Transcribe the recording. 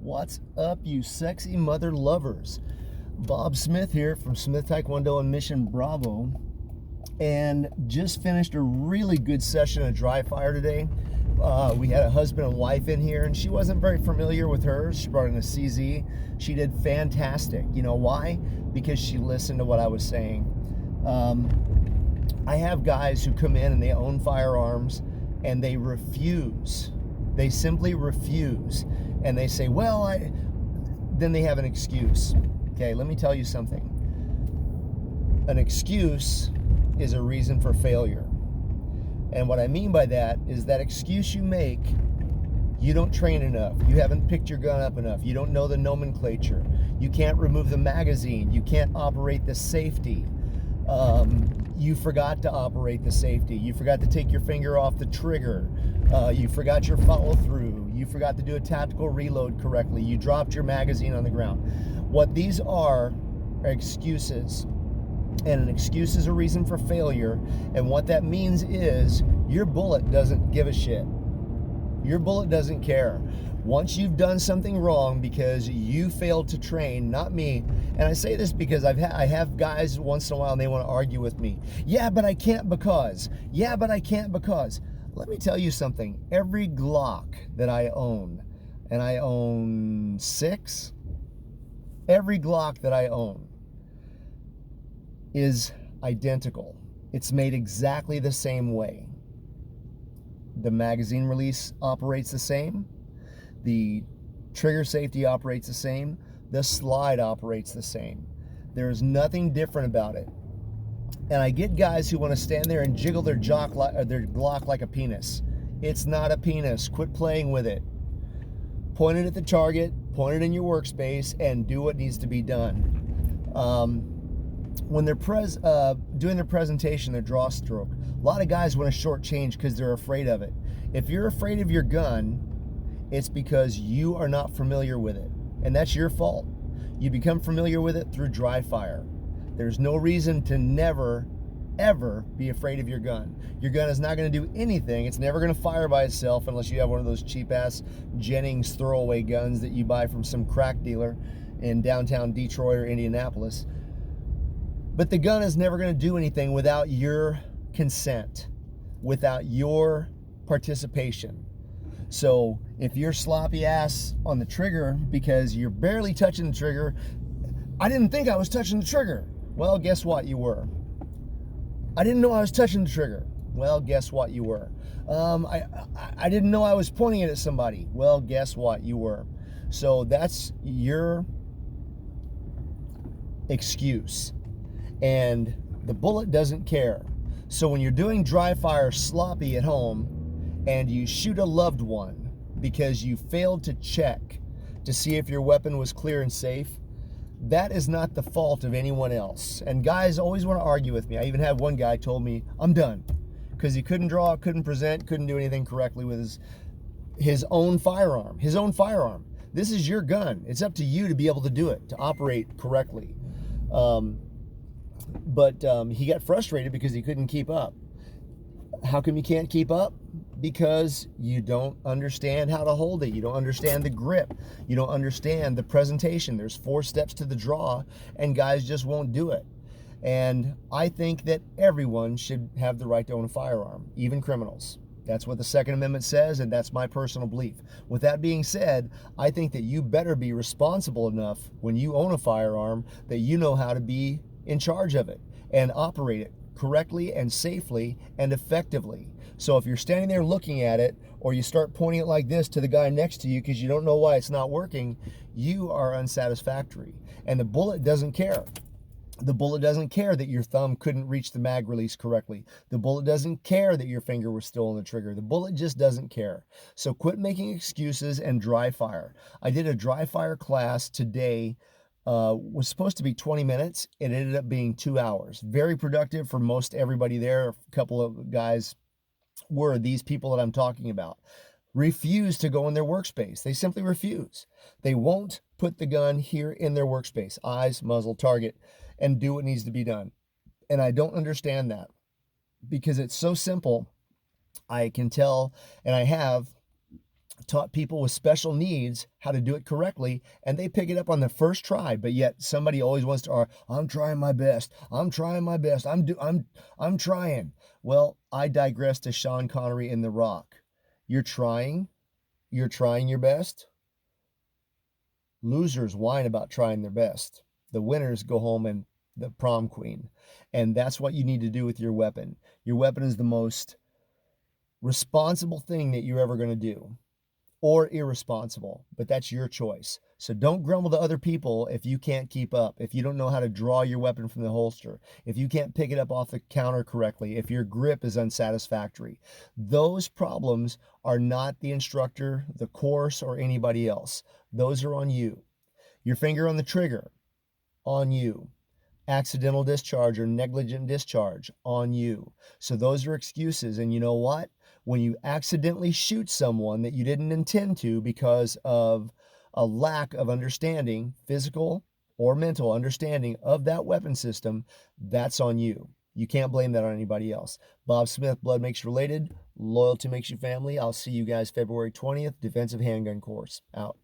What's up, you sexy mother lovers? Bob Smith here from Smith Taekwondo and Mission Bravo, and just finished a really good session of dry fire today. We had a husband and wife in here, and she wasn't very familiar with hers. She brought in a CZ. She did fantastic. You know why? Because she listened to what I was saying. I have guys who come in and they own firearms, and they refuse. They simply refuse. And they say, well, then they have an excuse. Okay, let me tell you something. An excuse is a reason for failure. And what I mean by that is that excuse you make, you don't train enough. You haven't picked your gun up enough. You don't know the nomenclature. You can't remove the magazine. You can't operate the safety. You forgot to operate the safety. You forgot to take your finger off the trigger. You forgot your follow through. You forgot to do a tactical reload correctly. You dropped your magazine on the ground. What these are excuses. And an excuse is a reason for failure. And what that means is your bullet doesn't give a shit. Your bullet doesn't care. Once you've done something wrong because you failed to train, not me, and I say this because I have guys once in a while and they want to argue with me. Yeah, but I can't because. Yeah, but I can't because. Let me tell you something. Every Glock that I own, and I own 6, every Glock that I own is identical. It's made exactly the same way. The magazine release operates the same. The trigger safety operates the same. The slide operates the same. There's nothing different about it. And I get guys who want to stand there and jiggle their Glock like a penis. It's not a penis. Quit playing with it. Point it at the target, point it in your workspace, and do what needs to be done. When they're doing their presentation, their draw stroke, a lot of guys want to shortchange because they're afraid of it. If you're afraid of your gun, it's because you are not familiar with it, and that's your fault. You become familiar with it through dry fire. There's no reason to never, ever be afraid of your gun. Your gun is not going to do anything. It's never going to fire by itself unless you have one of those cheap-ass Jennings throwaway guns that you buy from some crack dealer in downtown Detroit or Indianapolis. But the gun is never going to do anything without your consent, without your participation. So if you're sloppy ass on the trigger because you're barely touching the trigger, I didn't think I was touching the trigger. Well, guess what? You were. I didn't know I was touching the trigger. Well, guess what? You were. I didn't know I was pointing it at somebody. Well, guess what? You were. So that's your excuse. And the bullet doesn't care. So when you're doing dry fire sloppy at home and you shoot a loved one because you failed to check to see if your weapon was clear and safe, that is not the fault of anyone else. And guys always want to argue with me. I even had one guy told me, I'm done, because he couldn't draw, couldn't present, couldn't do anything correctly with his own firearm. His own firearm. This is your gun. It's up to you to be able to do it, to operate correctly. But he got frustrated because he couldn't keep up. How come you can't keep up? Because you don't understand how to hold it. You don't understand the grip. You don't understand the presentation. There's 4 steps to the draw, and guys just won't do it. And I think that everyone should have the right to own a firearm, even criminals. That's what the Second Amendment says, and that's my personal belief. With that being said, I think that you better be responsible enough when you own a firearm that you know how to be in charge of it and operate it correctly and safely and effectively. So if you're standing there looking at it, or you start pointing it like this to the guy next to you because you don't know why it's not working, you are unsatisfactory. And the bullet doesn't care. The bullet doesn't care that your thumb couldn't reach the mag release correctly. The bullet doesn't care that your finger was still on the trigger. The bullet just doesn't care. So quit making excuses and dry fire. I did a dry fire class today. Was supposed to be 20 minutes. It ended up being 2 hours. Very productive for most everybody there. A couple of guys were these people that I'm talking about. Refuse to go in their workspace. They simply refuse. They won't put the gun here in their workspace. Eyes, muzzle, target, and do what needs to be done. And I don't understand that because it's so simple. I can tell, and I have taught people with special needs how to do it correctly, and they pick it up on the first try. But yet somebody always wants to, I'm trying my best. I'm trying my best. I'm trying. Well, I digress to Sean Connery in The Rock. You're trying your best. Losers whine about trying their best. The winners go home and the prom queen. And that's what you need to do with your weapon. Your weapon is the most responsible thing that you're ever going to do, or irresponsible, but that's your choice. So don't grumble to other people if you can't keep up, if you don't know how to draw your weapon from the holster, if you can't pick it up off the counter correctly, if your grip is unsatisfactory. Those problems are not the instructor, the course, or anybody else. Those are on you. Your finger on the trigger, on you. Accidental discharge or negligent discharge, on you. So those are excuses. And you know what? When you accidentally shoot someone that you didn't intend to because of a lack of understanding, physical or mental understanding of that weapon system, that's on you. You can't blame that on anybody else. Bob Smith, Blood Makes You Related, Loyalty Makes You Family. I'll see you guys February 20th, Defensive Handgun Course. Out.